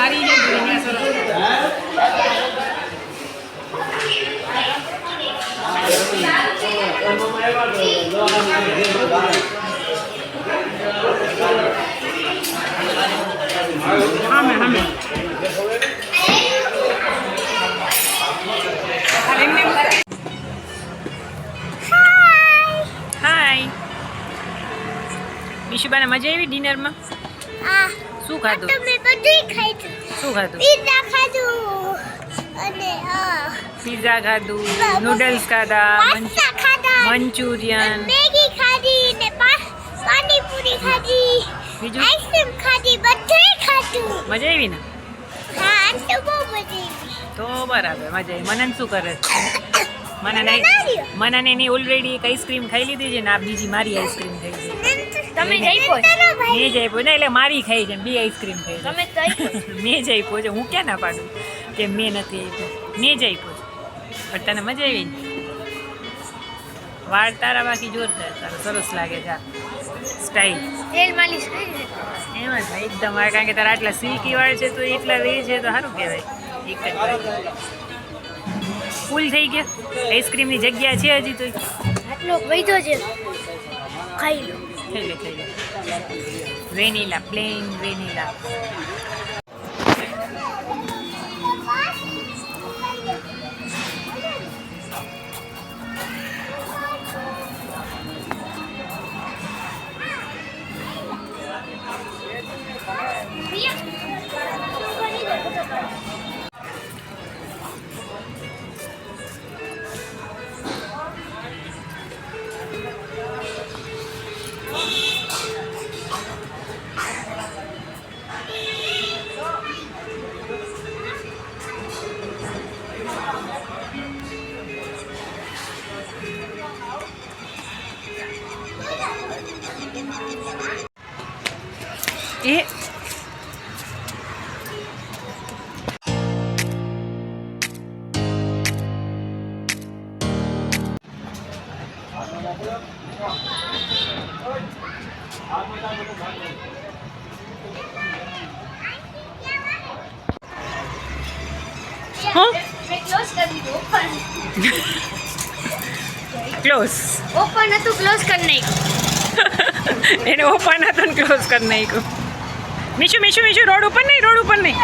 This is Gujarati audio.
સારી છે દુનિયા સરસ. હામે હામે હાય વિશુબાને મજા આવી ડિનરમાં? શું ખાધું? તમે બધું ખાધું. શું ખાધું? પિઝા ખાધું અને પિઝા ખાધું, નૂડલ્સ ખાધા, પાસ્તા ખાધા, મંચુરિયન, મેગી ખાધી ને પાણીપુરી ખાધી, બીજું આઈસ્ક્રીમ ખાધી, બધું ખાધું. મજા આવી ને? હા આજ તો બહુ મજા આવી. તો બરાબર મજા આવી. મનન શું કરે છે? મનને એની ઓલરેડી એક આઈસ્ક્રીમ ખાઈ લીધી છે ને આ બીજી મારી આઈસ્ક્રીમ ખાઈ છે. તમે જઈપો મેં જ આપ્યો ને એટલે મારી ખાઈ છે, બે આઈસ્ક્રીમ ખાઈ છે. તમે જઈપો મેં જ આપ્યો છે. હું ક્યાં ના પાડું કે મેં નથી આપ્યો. મેં જ આપ્યો છે. પણ તને મજા આવી ને? વાળ તારા બાકી જોરદાર, તારા સરસ લાગે છે સ્ટાઈલ. તેલ માલિશ કરી એમ જ એકદમ આવે, કારણ કે તારા આટલા સિલ્કી વાળ છે તો એટલા રે છે તો સારું કહેવાય. એક જ ફૂલ થઈ ગયા. આઈસ્ક્રીમની જગ્યા છે હજી તો. આટલો વૈધો છે ખાઈ લો. થઈ લે વેનીલા, પ્લેન વેનીલા. એ ક્લોઝ ઓપન હતું ક્લોઝ કરી નાખ્યું. એને ઓપન હતું ને ક્લોઝ કરી નાખ્યું. મીશુ રોડ ઉપર નહીં.